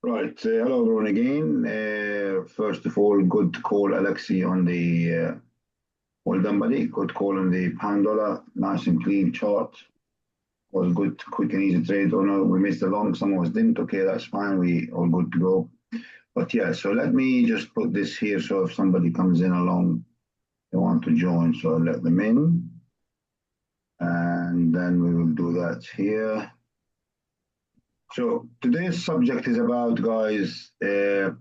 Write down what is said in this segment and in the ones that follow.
Right. Hello, everyone again. First of all, good to call Alexi on the well done, buddy. Good call on the $1. Nice and clean chart. Was good, quick and easy trade. Oh no, we missed a long. Some of us didn't. Okay, that's fine. We all good to go. But yeah, so let me just put this here. So if somebody comes in along, they want to join, so I'll let them in, and then we will do that here. So today's subject is about, guys, is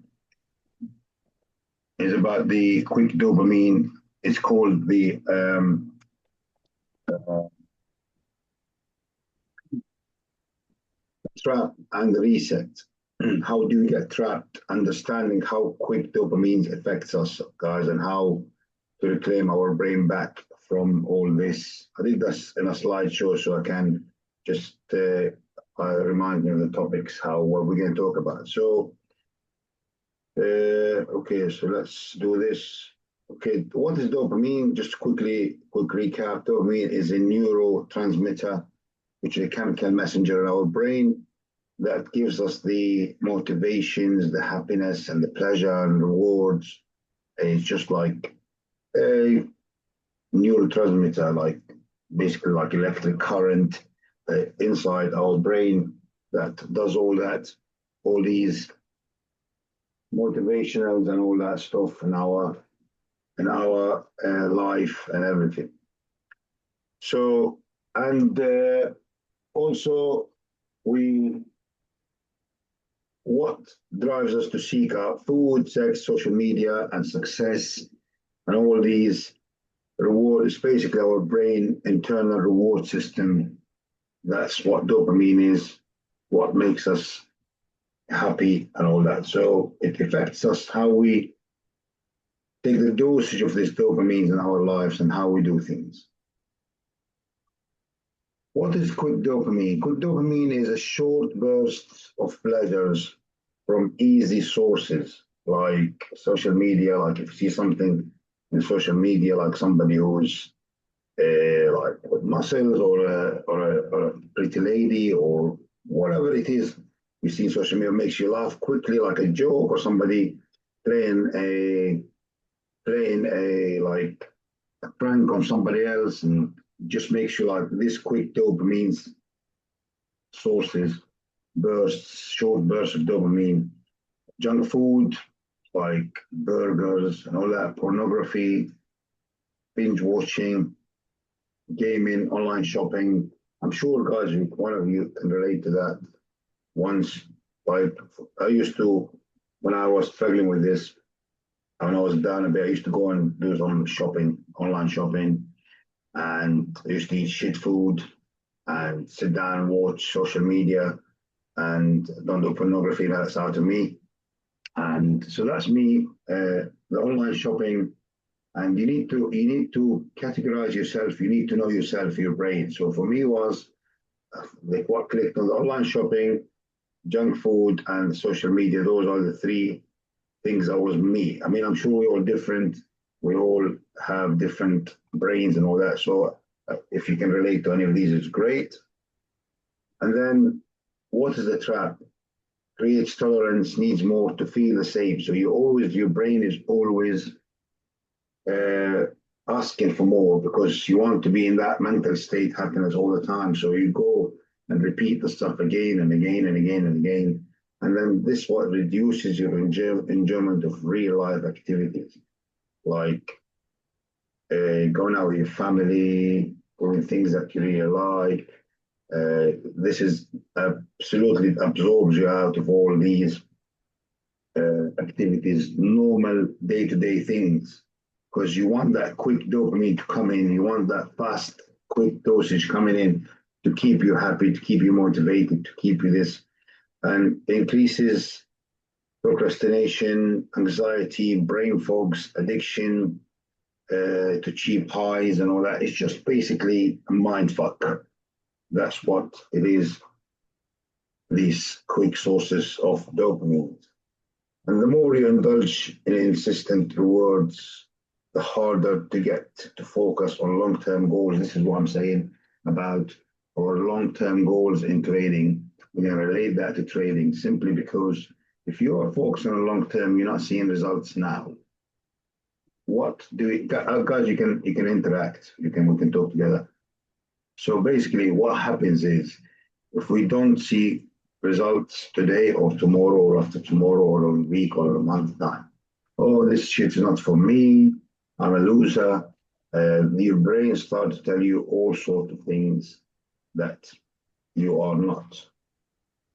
about the quick dopamine. It's called the trap and reset. How do we get trapped? Understanding how quick dopamine affects us, guys, and how to reclaim our brain back from all this. I think that's in a slideshow, so I can just remind me of the topics, what we're going to talk about. So, okay, so let's do this. Okay, what is dopamine? Just quick recap. Dopamine is a neurotransmitter, which is a chemical messenger in our brain that gives us the motivations, the happiness, and the pleasure and rewards. It's just like a neurotransmitter, like basically like electric current inside our brain that does all that, all these motivationals and all that stuff in our life and everything. So, and also what drives us to seek out food, sex, social media, and success, and all these rewards, basically our brain internal reward system. That's what dopamine is, what makes us happy and all that. So it affects us how we take the dosage of this dopamine in our lives and how we do things. What is quick dopamine? Quick dopamine is a short burst of pleasures from easy sources like social media. Like if you see something in social media, like somebody who's like with muscles or a pretty lady or whatever it is you see in social media, makes you laugh quickly, like a joke, or somebody playing a like a prank on somebody else, and just makes you like this quick dopamine sources, short bursts of dopamine. Junk food like burgers and all that, pornography, binge watching, gaming, online shopping. I'm sure, guys, one of you can relate to that. Once, like I used to, when I was struggling with this, when I was down a bit, I used to go and do some shopping, online shopping, and I used to eat shit food and sit down and watch social media and don't do pornography. That's out of me. And so that's me, the online shopping. And you need to categorize yourself. You need to know yourself, your brain. So for me, it was like what clicked on the online shopping, junk food, and social media. Those are the three things that was me. I mean, I'm sure we're all different. We all have different brains and all that. So if you can relate to any of these, it's great. And then what is the trap? Creates tolerance, needs more to feel the same. So your brain is always asking for more because you want to be in that mental state, happiness all the time. So you go and repeat the stuff again and again and again and again. And then this what reduces your enjoyment of real life activities, like going out with your family, doing things that you really like. This is absolutely absorbs you out of all these activities, normal day-to-day things, because you want that quick dopamine to come in. You want that fast, quick dosage coming in to keep you happy, to keep you motivated, to keep you this, and increases procrastination, anxiety, brain fogs, addiction to cheap highs and all that. It's just basically a mind fuck. That's what it is, these quick sources of dopamine. And the more you indulge in insistent rewards, the harder to get to focus on long-term goals. This is what I'm saying about our long-term goals in trading. We're going to relate that to trading simply because If you are focused on the long term, you're not seeing results now. What do we, guys? You can interact. We can talk together. So basically, what happens is if we don't see results today or tomorrow or after tomorrow or a week or a month time, oh, this shit is not for me. I'm a loser. Your brain starts to tell you all sorts of things that you are not.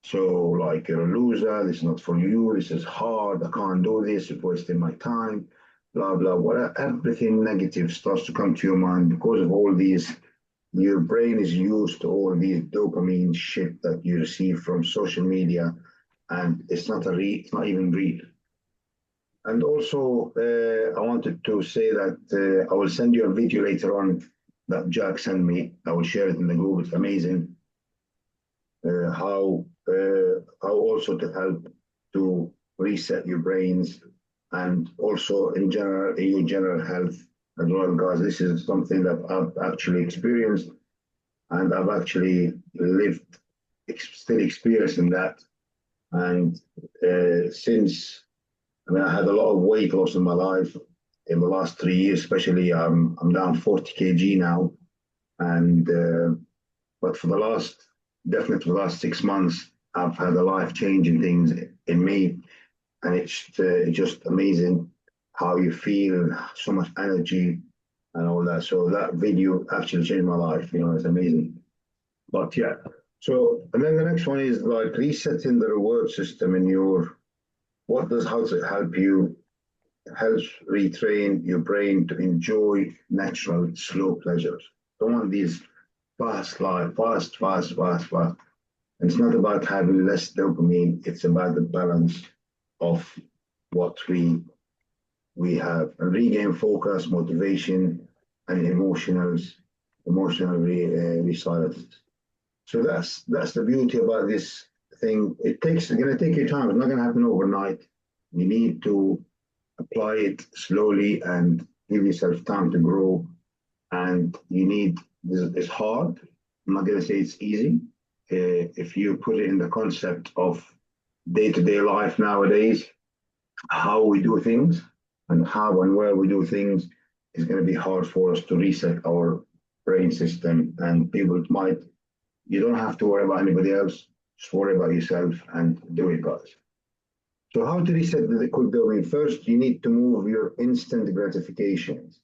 So, like, you're a loser, this is not for you, this is hard, I can't do this, it's wasting my time, blah, blah, whatever. Everything negative starts to come to your mind because of all these. Your brain is used to all these dopamine shit that you receive from social media, and it's not even real. And also, I wanted to say that I will send you a video later on that Jack sent me. I will share it in the group. It's amazing how also to help to reset your brains and also in your general health as well, guys. This is something that I've actually experienced and I've actually lived, still experiencing that. And since, I mean, I had a lot of weight loss in my life in the last 3 years, especially. I'm down 40 kg now, and but for the last, definitely for the last 6 months, I've had a life changing things in me, and it's just amazing how you feel, so much energy and all that. So that video actually changed my life. It's amazing. But yeah. So and then the next one is like resetting the reward system in your. How does it help you? Helps retrain your brain to enjoy natural, slow pleasures. Don't want these fast life, fast, fast, fast, fast. And it's not about having less dopamine. It's about the balance of what we have and regain focus, motivation, and emotional resilience. So that's the beauty about this thing. It's going to take your time. It's not going to happen overnight. You need to apply it slowly and give yourself time to grow. And it's hard. I'm not going to say it's easy. If you put it in the concept of day-to-day life nowadays, how we do things and how and where we do things is going to be hard for us to reset our brain system. And you don't have to worry about anybody else. Just worry about yourself and do it, guys. So how to reset the quick dopamine? First, you need to move your instant gratifications.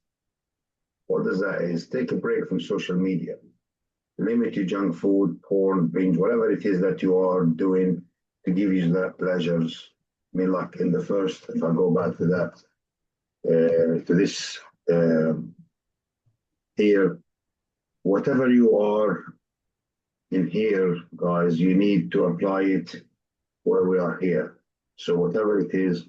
What does that is? Take a break from social media. Limit your junk food, porn, binge, whatever it is that you are doing to give you that pleasures. I mean, like in the first, if I go back to that, to this here, whatever you are in here, guys, you need to apply it where we are here. So whatever it is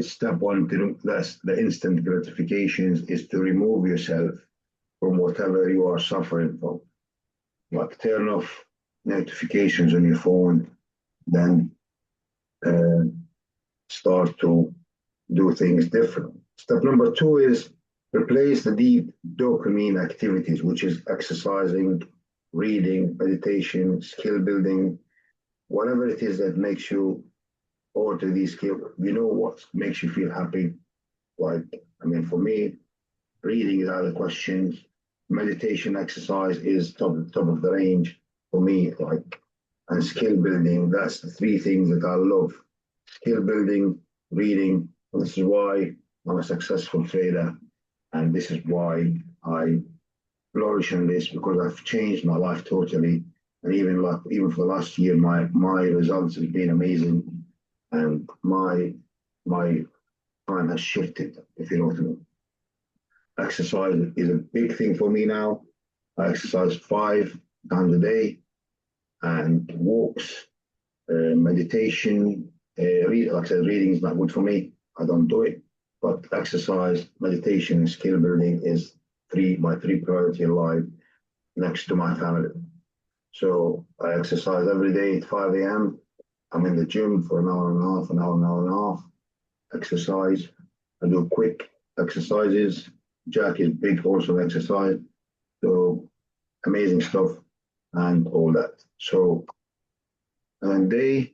step one. That's the instant gratifications is to remove yourself from whatever you are suffering from. Like turn off notifications on your phone, then start to do things different. Step number two is replace the deep dopamine activities, which is exercising, reading, meditation, skill building, whatever it is that makes you alter these skills. What makes you feel happy. Like, I mean, for me, reading is out of the question. Meditation, exercise is top of the range for me. Like, and skill building, that's the three things that I love. Skill building, reading. And this is why I'm a successful trader. And this is why I flourish in this, because I've changed my life totally. And even for the last year, my results have been amazing. And my time has shifted, if you know what I mean. Exercise is a big thing for me now. I exercise 5 times a day, and walks, meditation. Like I said, reading is not good for me. I don't do it. But exercise, meditation, and skill building is my three priority in life, next to my family. So I exercise every day at 5 a.m. I'm in the gym for an hour and a half, exercise. I do quick exercises. Jack is big also in exercise. So amazing stuff and all that. So, and day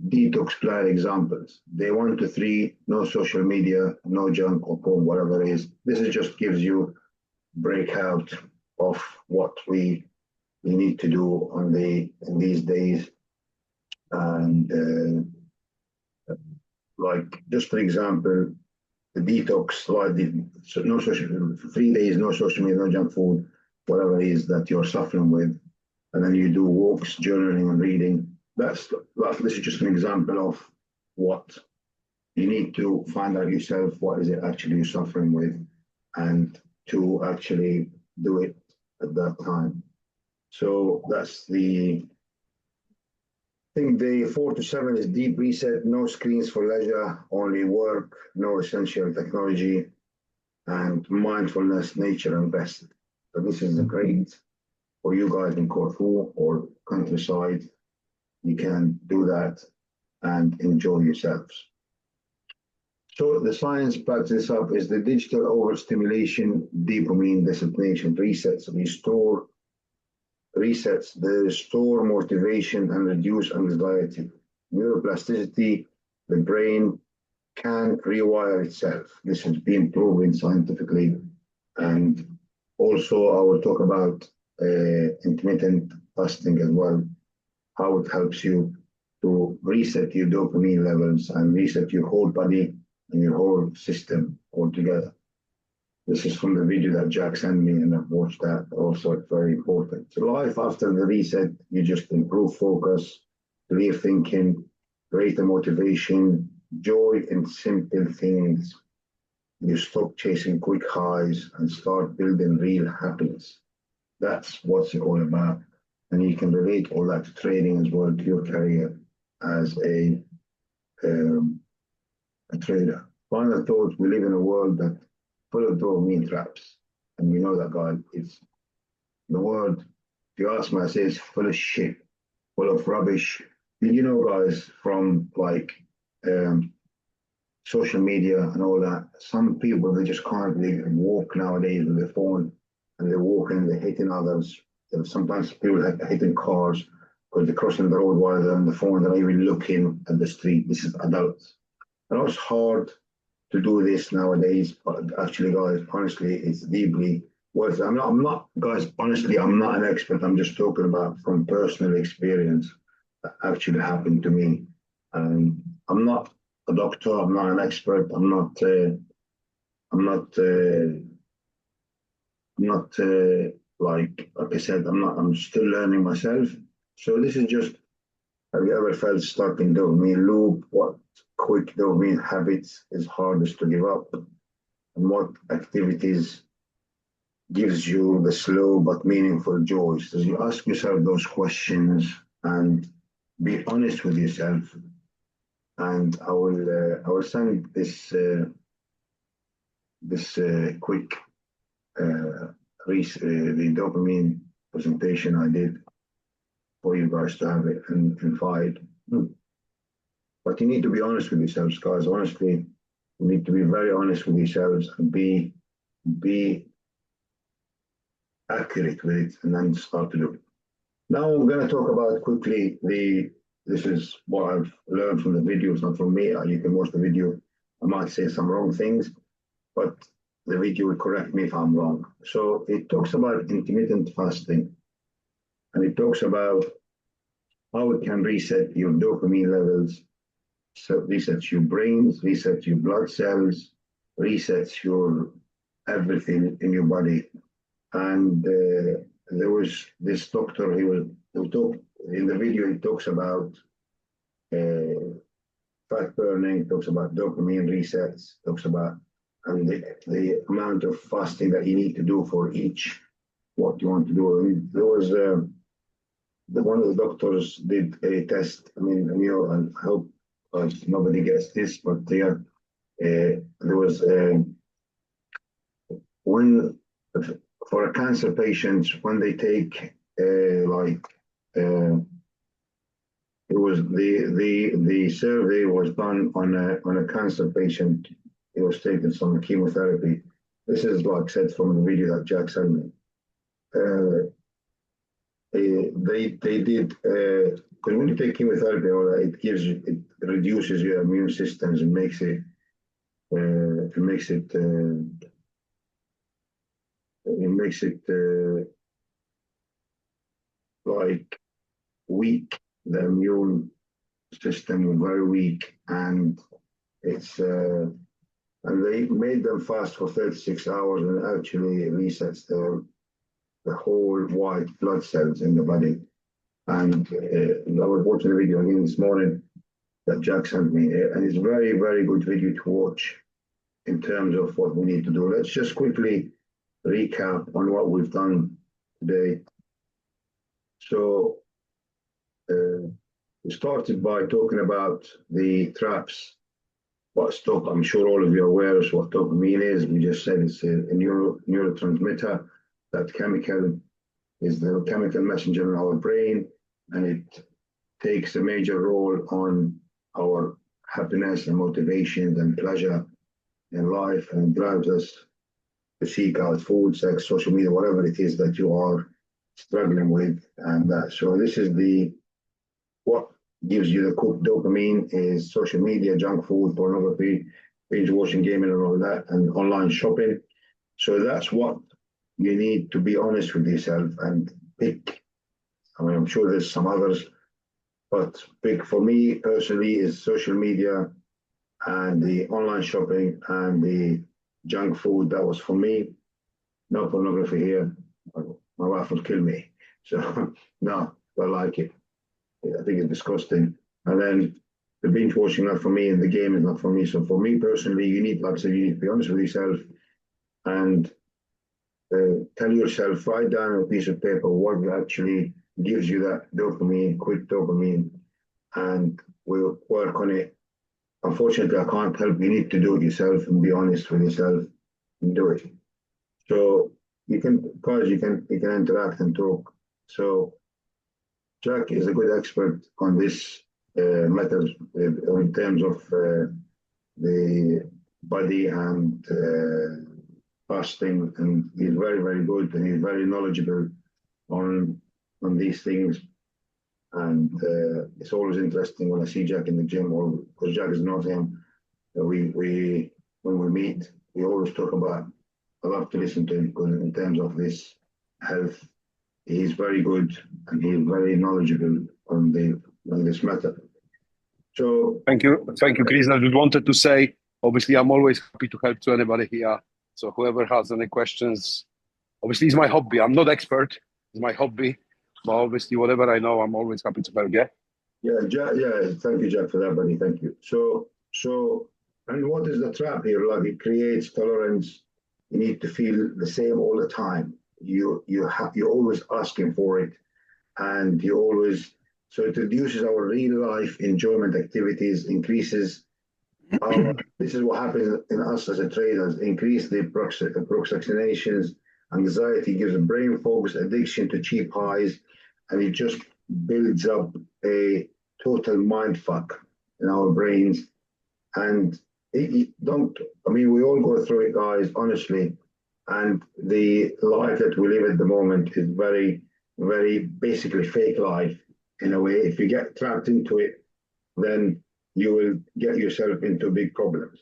detox plan examples. Day 1 to 3, no social media, no junk or porn, whatever it is. This is just gives you breakout of what we need to do in these days. And like just for example, the detox, like so no social, 3 days, no social media, no junk food, whatever it is that you're suffering with, and then you do walks, journaling, and reading. This is just an example of what you need to find out yourself. What is it actually you're suffering with, and to actually do it at that time. So that's the thing. Day 4 to 7 is deep reset, no screens for leisure, only work, no essential technology, and mindfulness, nature, and rest. So this is great for you guys in Corfu or countryside. You can do that and enjoy yourselves. So the science backs this up is the digital overstimulation, dopamine dissipation resets, restore motivation and reduce anxiety. Neuroplasticity, the brain can rewire itself. This has been proven scientifically. And also I will talk about intermittent fasting as well, how it helps you to reset your dopamine levels and reset your whole body and your whole system altogether. This is from the video that Jack sent me, and I've watched that. Also, it's very important. So life after the reset, you just improve focus, clear thinking, greater motivation, joy in simple things. You stop chasing quick highs and start building real happiness. That's what's it all about. And you can relate all that to trading as well, to your career as a trader. Final thought, we live in a world that full of dopamine traps. And you know that, guy. It's the word, if you ask me, I say it's full of shit, full of rubbish. You know, guys, from like social media and all that, some people, they just can't even walk nowadays with their phone, and they're walking, they're hitting others. And sometimes people are hitting cars because they're crossing the road while they're on the phone, they're not even looking at the street. This is adults. I know it's hard to do this nowadays, but actually, guys, honestly, it's deeply worth it. I'm not, guys, honestly, I'm not an expert. I'm just talking about from personal experience that actually happened to me. And I'm not a doctor. I'm not an expert. I'm not like I said, I'm still learning myself. So this is just, have you ever felt stuck in dopamine loop? What quick dopamine habits is hardest to give up? And what activities gives you the slow but meaningful joys? So you ask yourself those questions and be honest with yourself. And I will send this quick the dopamine presentation I did for you guys to have it in file. But you need to be honest with yourselves, guys. Honestly, you need to be very honest with yourselves and be accurate with it, and then start to do it. Now I'm going to talk about quickly this is what I've learned from the video. It's not from me. You can watch the video. I might say some wrong things, but the video will correct me if I'm wrong. So it talks about intermittent fasting, and it talks about how it can reset your dopamine levels, so resets your brains, resets your blood cells, resets your everything in your body. And there was this doctor, he'll talk in the video, he talks about fat burning, talks about dopamine resets, talks about and the amount of fasting that you need to do for each what you want to do. And there was one of the doctors did a test. I mean, and I hope nobody gets this, but there was when for a cancer patient, when they take it was the survey was done on a cancer patient. He was taking some chemotherapy. This is like said from the video that Jack sent me. They did because when you take chemotherapy, all that, it reduces your immune systems and makes it like weak. The immune system very weak, and it's and they made them fast for 36 hours, and actually it resets the whole white blood cells in the body. And I was watching a video again this morning that Jack sent me, and it's a very, very good video to watch in terms of what we need to do. Let's just quickly recap on what we've done today. So we started by talking about the traps. I'm sure all of you are aware of what dopamine is. We just said it's a neurotransmitter. That chemical is the chemical messenger in our brain, and it takes a major role on our happiness and motivation and pleasure in life, and drives us to seek out food, sex, social media, whatever it is that you are struggling with. And so this is what gives you the quick dopamine is social media, junk food, pornography, binge watching, gaming, and all that, and online shopping. So that's what you need to be honest with yourself and pick. I mean, I'm sure there's some others, but pick for me personally is social media and the online shopping and the junk food. That was for me. No pornography here. My wife would kill me. So no, I like it. I think it's disgusting. And then the binge watching, not for me, and the game is not for me. So for me personally, you need, like I said, you need to be honest with yourself and tell yourself, write down on a piece of paper what actually gives you that dopamine, quick dopamine, and we'll work on it. Unfortunately, I can't help. You need to do it yourself and be honest with yourself and do it. So you can interact and talk. So Jack is a good expert on this method in terms of the body and fasting, and he's very, very good, and he's very knowledgeable on these things. And it's always interesting when I see Jack in the gym, or because Jack is not him. We when we meet, we always talk about. I love to listen to him in terms of this health. He's very good and he's very knowledgeable on this method. So thank you, Chris. I just wanted to say, obviously, I'm always happy to help to anybody here. So whoever has any questions, obviously, it's my hobby. I'm not expert. It's my hobby, but obviously, whatever I know, I'm always happy to help. Yeah. Yeah, thank you, Jack, for that, buddy. Thank you. So, and what is the trap here? Like, it creates tolerance. You need to feel the same all the time. You're always asking for it, and so it reduces our real life enjoyment activities, increases this is what happens in us as a traders, increase the procrastinations, anxiety, gives a brain focus, addiction to cheap highs, and it just builds up a total mind fuck in our brains. And we all go through it, guys, honestly. And the life that we live at the moment is very, very basically fake life in a way. If you get trapped into it, then you will get yourself into big problems.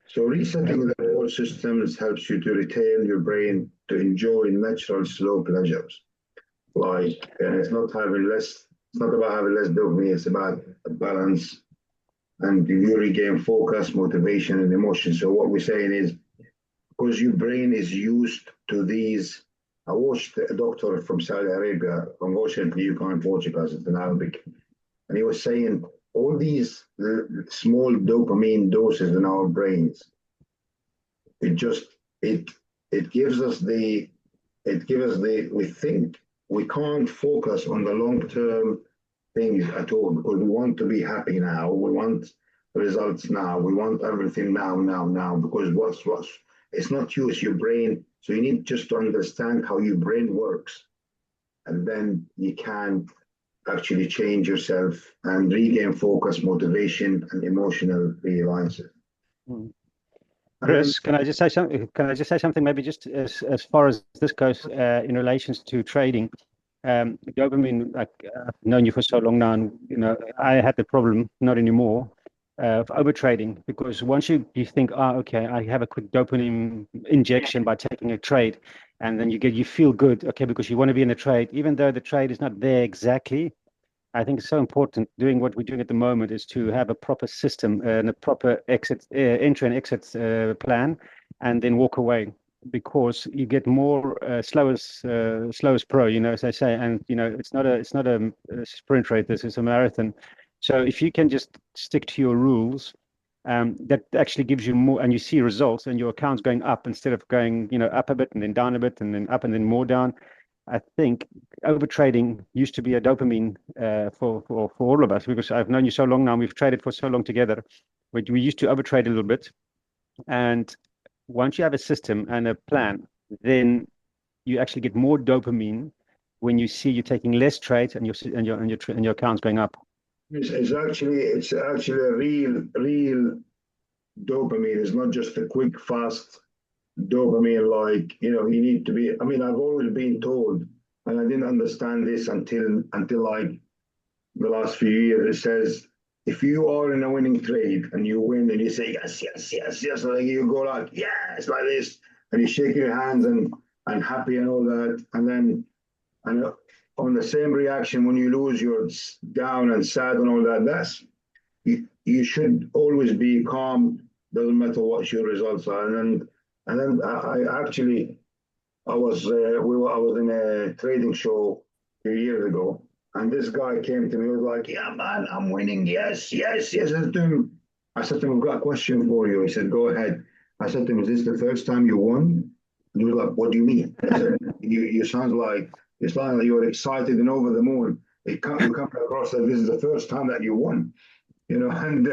So resetting the reward systems helps you to retain your brain to enjoy natural slow pleasures. Like, and it's not about having less dopamine, it's about a balance, and you regain focus, motivation, and emotion. So what we're saying is, because your brain is used to these. I watched a doctor from Saudi Arabia. Unfortunately, you can't watch it because it's in Arabic. And he was saying all these small dopamine doses in our brains, it gives us we think we can't focus on the long-term things at all, because we want to be happy now. We want results now. We want everything now, because it's not you, it's your brain. So you need just to understand how your brain works, and then you can actually change yourself and regain focus, motivation, and emotional realignment. Chris, can I just say something? Maybe just as far as this goes in relation to trading, Dopamine, like I've known you for so long now, and I had the problem, not anymore, of overtrading, because once you think, oh, okay, I have a quick dopamine injection by taking a trade, and then you feel good, okay, because you want to be in the trade, even though the trade is not there exactly. I think it's so important doing what we're doing at the moment is to have a proper system and a proper entry and exit plan, and then walk away, because you get more slowest pro, as I say, and it's not a sprint race. This is a marathon. So if you can just stick to your rules, that actually gives you more, and you see results, and your account's going up instead of going up a bit and then down a bit and then up and then more down. I think overtrading used to be a dopamine for all of us, because I've known you so long now. We've traded for so long together. We used to overtrade a little bit, and once you have a system and a plan, then you actually get more dopamine when you see you're taking less trades and your account's going up. It's actually a real dopamine. It's not just a quick, fast dopamine. Like you need to be. I mean, I've always been told, and I didn't understand this until like the last few years. It says if you are in a winning trade and you win and you say yes, yes, yes, yes, like you go like yes, like this, and you shake your hands and happy and all that, and on the same reaction when you lose, you're down and sad and all that. That's you should always be calm. Doesn't matter what your results are. And then I actually I was I was in a trading show a few years ago, and this guy came to me. He was like, "Yeah, man, I'm winning. Yes, yes, yes." I said to him, "I've got a question for you." He said, "Go ahead." I said to him, "Is this the first time you won?" And he was like, "What do you mean?" I said, "You sound like you're excited and over the moon. You come across that this is the first time that you won." And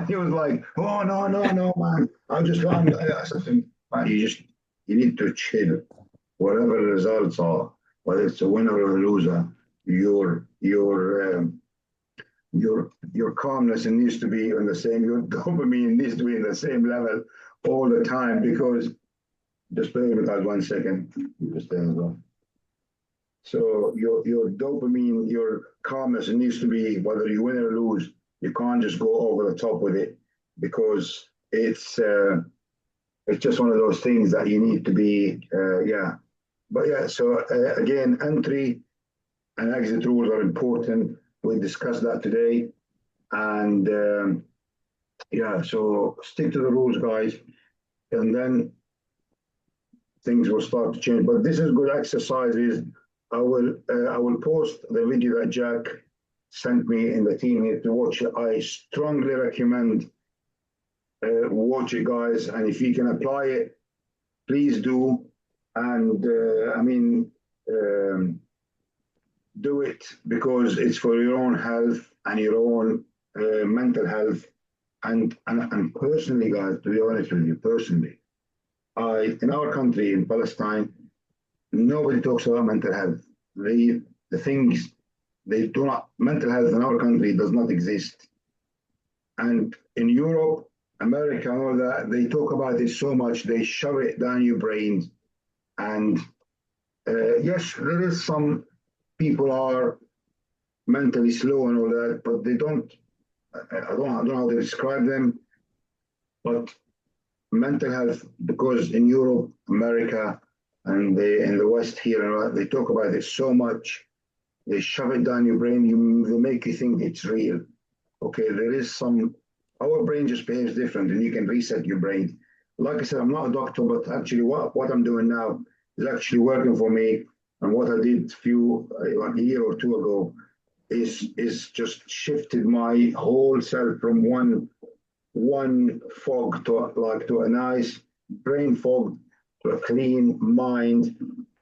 he was like, "Oh no, man! I said to him, "Man, you need to chill. Whatever the results are, whether it's a winner or a loser, your calmness needs to be on the same. Your dopamine needs to be in the same level all the time, because just bear with us 1 second. Just there as well. So your dopamine, your calmness needs to be whether you win or lose. You can't just go over the top with it, because it's just one of those things that you need to be yeah. But yeah, so again, entry and exit rules are important. We discussed that today, and yeah, so stick to the rules, guys, and then things will start to change. But this is good exercises. I will post the video that Jack sent me in the team here to watch. I strongly recommend watch it, guys, and if you can apply it, please do. And I mean, do it, because it's for your own health and your own mental health. And personally, guys, to be honest with you, personally, in our country, in Palestine, nobody talks about mental health. The things they do not, mental health in our country does not exist. And in Europe, America, and all that, they talk about it so much, they shove it down your brain. And yes, there is some people are mentally slow and all that, but they don't, I don't know how to describe them, but mental health, because in Europe, America, and in the West here, they talk about it so much, they shove it down your brain, they make you think it's real. Okay, there is some, our brain just behaves different, and you can reset your brain. Like I said, I'm not a doctor, but actually what I'm doing now is actually working for me. And what I did like a year or two ago is just shifted my whole self from one fog to a nice brain fog to a clean mind,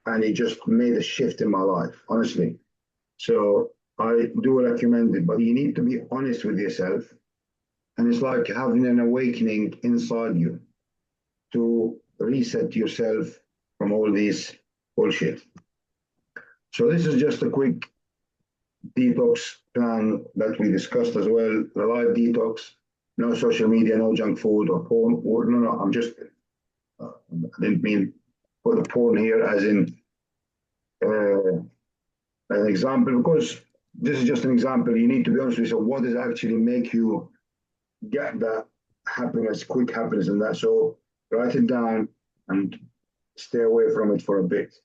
and it just made a shift in my life, honestly. So I do recommend it, but you need to be honest with yourself, and it's like having an awakening inside you to reset yourself from all this bullshit. So this is just a quick detox plan that we discussed as well. The live detox, no social media, no junk food or porn. No, I'm just, I didn't mean put the porn here as in an example, because this is just an example, you need to be honest with yourself, what does actually make you get that happiness, quick happiness and that. So write it down and stay away from it for a bit.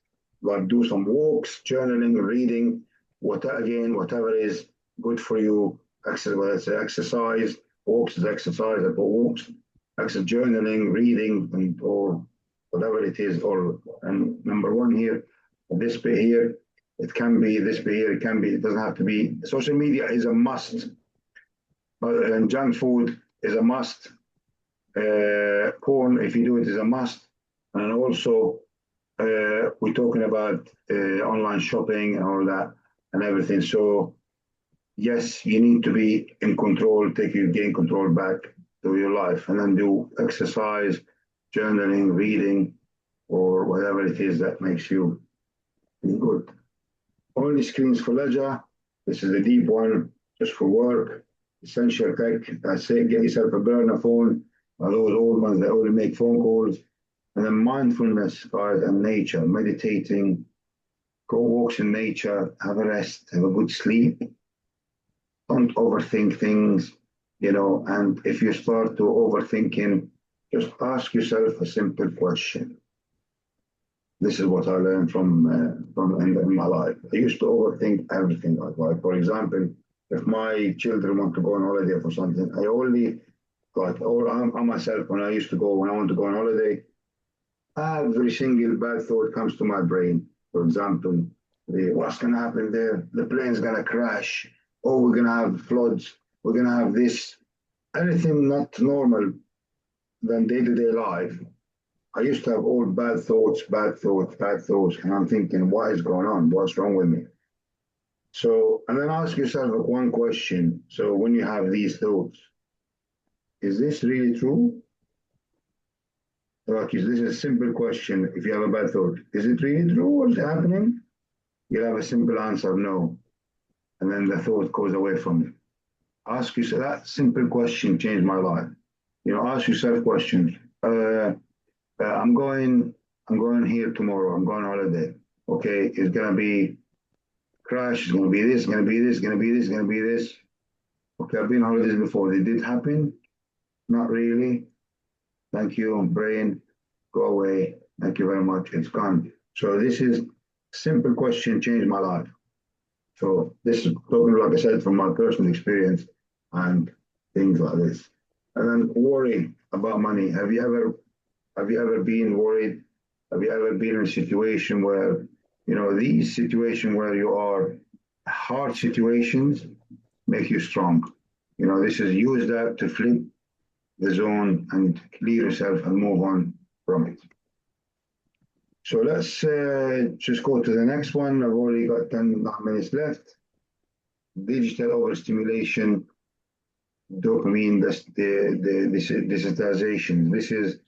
Like do some walks, journaling, reading, whatever is good for you. Whether it's exercise, walks is exercise, I put walks, exercise, journaling, reading, and or whatever it is. Or and number one here, this bit here, it can be this bit here, it can be, it doesn't have to be. Social media is a must, and junk food is a must. Porn, if you do it, is a must. And also, we're talking about online shopping and all that and everything. So, yes, you need to be in control, gain control back to your life, and then do exercise, journaling, reading, or whatever it is that makes you feel good. Only screens for leisure. This is the deep one, just for work. Essential tech. I say get yourself a burner phone. Those old ones that only make phone calls. And then mindfulness, guys, and nature, meditating, go walks in nature, have a rest, have a good sleep. Don't overthink things, and if you start to overthinking, just ask yourself a simple question. This is what I learned from in my life. I used to overthink everything. Like, for example, if my children want to go on holiday for something, I only, or I myself, when I want to go on holiday, every single bad thought comes to my brain. For example, what's going to happen there? The plane's going to crash. Oh, we're going to have floods. We're going to have this. Anything not normal than day-to-day life. I used to have all bad thoughts. And I'm thinking, what is going on? What's wrong with me? So, and then ask yourself one question. So when you have these thoughts, is this really true? Like, this is a simple question. If you have a bad thought, is it really true? What's happening? You'll have a simple answer, no. And then the thought goes away from you. Ask yourself, that simple question changed my life. Ask yourself questions. I'm going here tomorrow. I'm going on holiday. Okay, it's gonna be crash. It's gonna be this. It's gonna be this. It's gonna be this. It's gonna be this. Okay, I've been on holidays before. Did it happen? Not really. Thank you. I'm praying. Go away. Thank you very much. It's gone. So this is simple question changed my life. So this is talking, like I said, from my personal experience and things like this. And then worry about money. Have you ever been worried? Have you ever been in a situation where, these situations where you are hard situations make you strong. This is use that to flip the zone and clear yourself and move on from it. So let's just go to the next one. I've already got 10 minutes left. Digital overstimulation, dopamine, desensitization. This is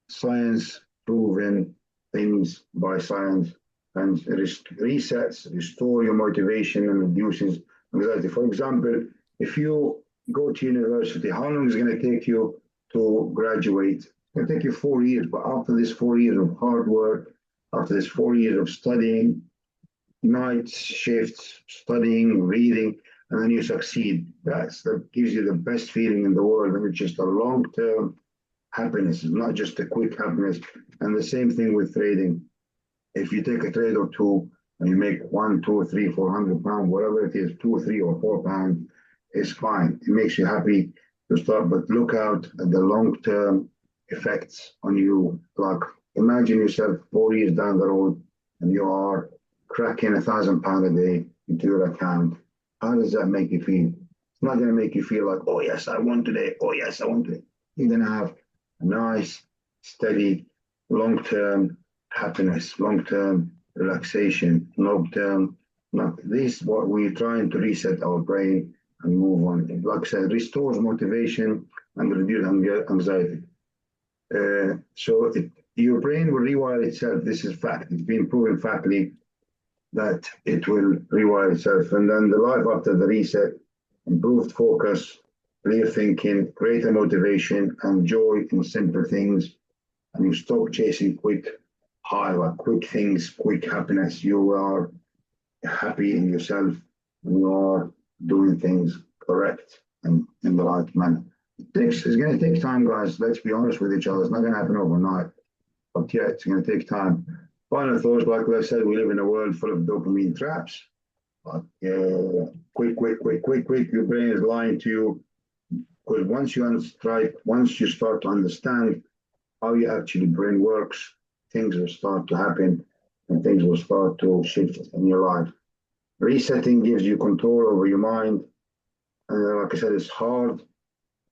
science proven things by science, and resets, restore your motivation and reduces anxiety. For example, if you go to university, how long is it going to take you to graduate? It's going to take you 4 years, but after this 4 years of hard work, after this 4 years of studying, night shifts, studying, reading, and then you succeed. That gives you the best feeling in the world, and it's just a long-term happiness. It's not just a quick happiness. And the same thing with trading. If you take a trade or two and you make 1, 2, 3, 400 pounds, whatever it is, 2, 3, or 4 pounds, it's fine. It makes you happy to start, but look out at the long-term effects on you. Like, imagine yourself 4 years down the road and you are cracking £1,000 a day into your account. How does that make you feel? It's not going to make you feel like, oh yes, I won today. Oh yes, I won today. You're going to have a nice, steady, long-term happiness, long-term relaxation, long-term. This is what we're trying to reset our brain and move on. Like I said, restores motivation and reduces anxiety. So your brain will rewire itself. This is fact. It's been proven factly that it will rewire itself. And then the life after the reset, improved focus, clear thinking, greater motivation, and joy in simple things. And you stop chasing quick high, like quick things, quick happiness. You are happy in yourself when you are doing things correct and in the right manner. It's going to take time, guys. Let's be honest with each other. It's not going to happen overnight. But yeah, it's going to take time. Final thoughts, like I said, we live in a world full of dopamine traps. But quick. Your brain is lying to you. Because once you start to understand how your actually brain works, things will start to happen and things will start to shift in your life. Resetting gives you control over your mind. And like I said, it's hard,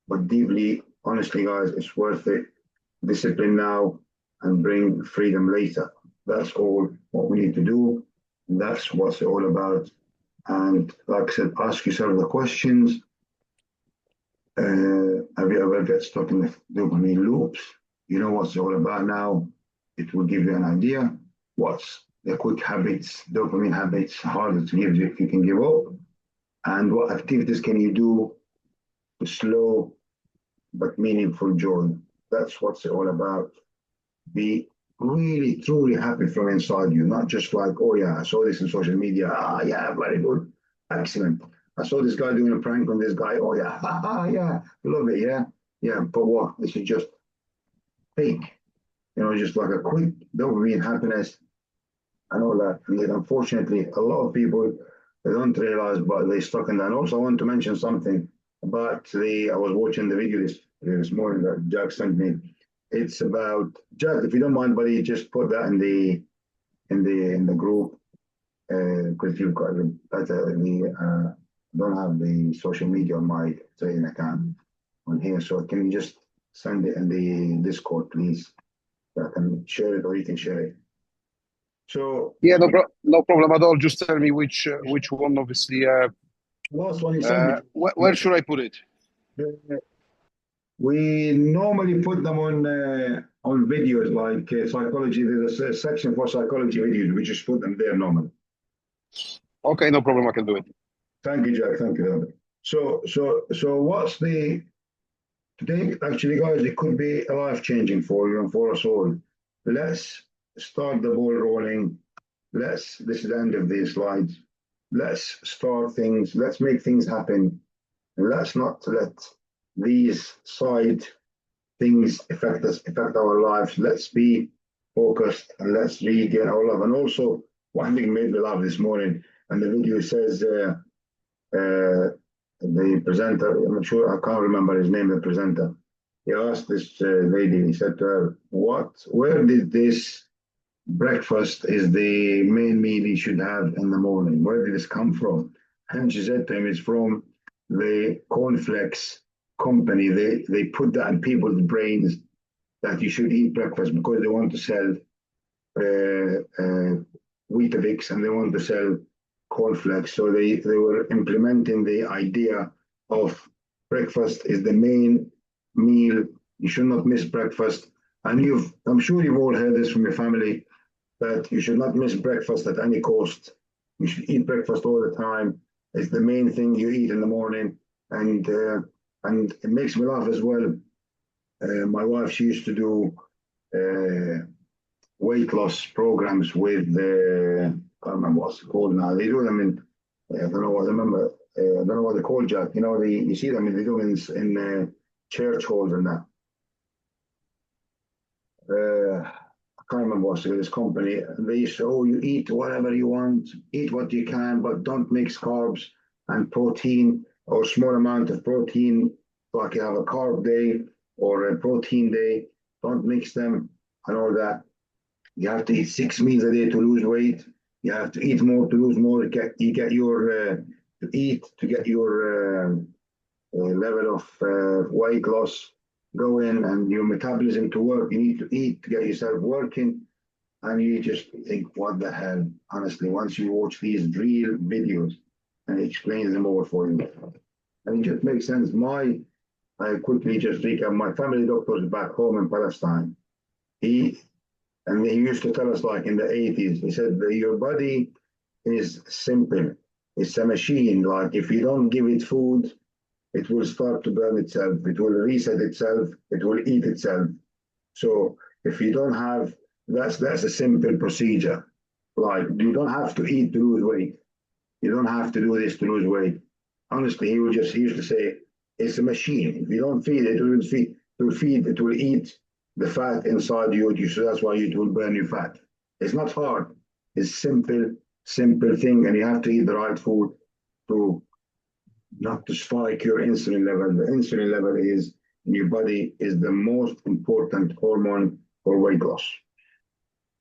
but deeply, honestly, guys, it's worth it. Discipline now and bring freedom later. That's all what we need to do. That's what's it all about. And like I said, ask yourself the questions. Have you ever get stuck in the dopamine loops? You know what's it all about now. It will give you an idea. What's the quick habits, dopamine habits, harder to give you if you can give up? And what activities can you do to slow but meaningful joy? That's what's it all about. Be really, truly happy from inside you, not just like, oh yeah, I saw this in social media. Ah, yeah, very good. Excellent. I saw this guy doing a prank on this guy. Oh yeah, yeah, love it, yeah. Yeah, but what? This is just fake. Just like a quick dopamine happiness and all that. And yet, unfortunately, a lot of people they don't realize, but they stuck in that. And also, I want to mention something about I was watching the video this morning that Jack sent me. It's about Jack. If you don't mind, buddy, just put that in the group because you've got don't have the social media on my trading account on here. So can you just send it in the Discord, please? I can share it, or you can share it. So Yeah, no problem at all. Just tell me which one, obviously. last one you sent me. Where should I put it? We normally put them on videos like psychology. There's a section for psychology videos. We just put them there normally. Okay, no problem. I can do it. Thank you, Jack. Thank you. So what's today? Actually, guys, it could be life-changing for you and for us all. Let's start the ball rolling. This is the end of these slides. Let's start things. Let's make things happen. And let's not let these side things affect our lives. Let's be focused and let's regain our love. And also, one thing made me laugh this morning, and the video says the presenter, I'm not sure, I can't remember his name, the presenter. He asked this lady, he said to her, where did this breakfast is the main meal you should have in the morning? Where did this come from? And she said to him, it's from the cornflakes company. They put that in people's brains that you should eat breakfast because they want to sell Weetabix and they want to sell cornflakes. So they were implementing the idea of breakfast is the main meal. You should not miss breakfast. And I'm sure you've all heard this from your family, that you should not miss breakfast at any cost. You should eat breakfast all the time. It's the main thing you eat in the morning. And it makes me laugh as well. My wife, she used to do weight loss programs with I don't remember what's it called now. They do them in I don't know what I remember. I don't know what they're called, Jack. You see them. They do them in church halls and that. I can't remember what's this company. They say, oh, you eat whatever you want, eat what you can, but don't mix carbs and protein or small amount of protein. Like you have a carb day or a protein day. Don't mix them and all that. You have to eat 6 meals a day to lose weight. You have to eat more to lose more. You get your to eat to get your level of weight loss going and your metabolism to work. You need to eat to get yourself working. And you just think, what the hell? Honestly, once you watch these real videos and it explains them all for you. And it just makes sense. I quickly just recap, my family doctor is back home in Palestine. He used to tell us, like in the 80s, he said that your body is simple. It's a machine. Like if you don't give it food, it will start to burn itself. It will reset itself. It will eat itself. So if you don't have, that's a simple procedure. Like, you don't have to eat to lose weight. You don't have to do this to lose weight. Honestly, he used to say, it's a machine. If you don't feed it, it will eat the fat inside you. So that's why it will burn you fat. It's not hard. It's simple thing, and you have to eat the right food to not to spike your insulin level. The insulin level is in your body is the most important hormone for weight loss.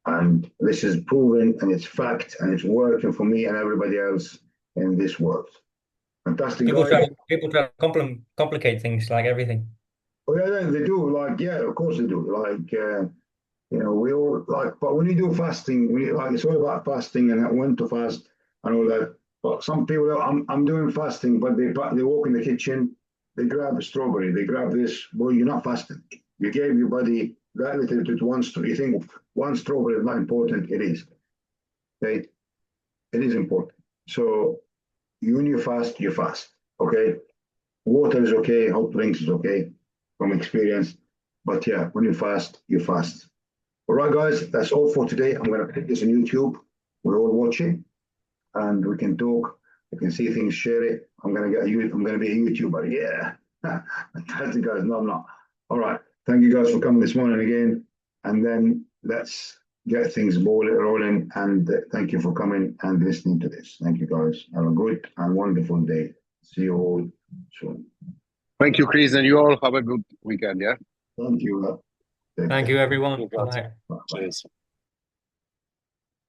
And this is proven, and it's fact, and it's working for me and everybody else in this world. Fantastic. People try to complicate things like everything. Oh yeah, they do. Like, yeah, of course they do. Like, we all like. But when you do fasting, it's all about fasting and when to fast and all that. But some people, I'm doing fasting, but they walk in the kitchen, they grab a strawberry, they grab this. Boy, you're not fasting. You gave your body that little to one. You think one strawberry is not important? It is. Okay, it is important. So when you fast, you fast. Okay, water is okay, hot drinks is okay from experience. But yeah, when you fast, you fast. All right, guys, that's all for today. I'm going to put this on YouTube. We're all watching, and we can talk. We can see things, share it. I'm going to be a YouTuber. Yeah. Fantastic, guys. No, I'm not. All right. Thank you guys for coming this morning again. And then let's get things rolling. And thank you for coming and listening to this. Thank you, guys. Have a good and wonderful day. See you all soon. Thank you, Chris, and you all have a good weekend. Yeah. Thank you. Thank you, everyone. Bye. Cheers.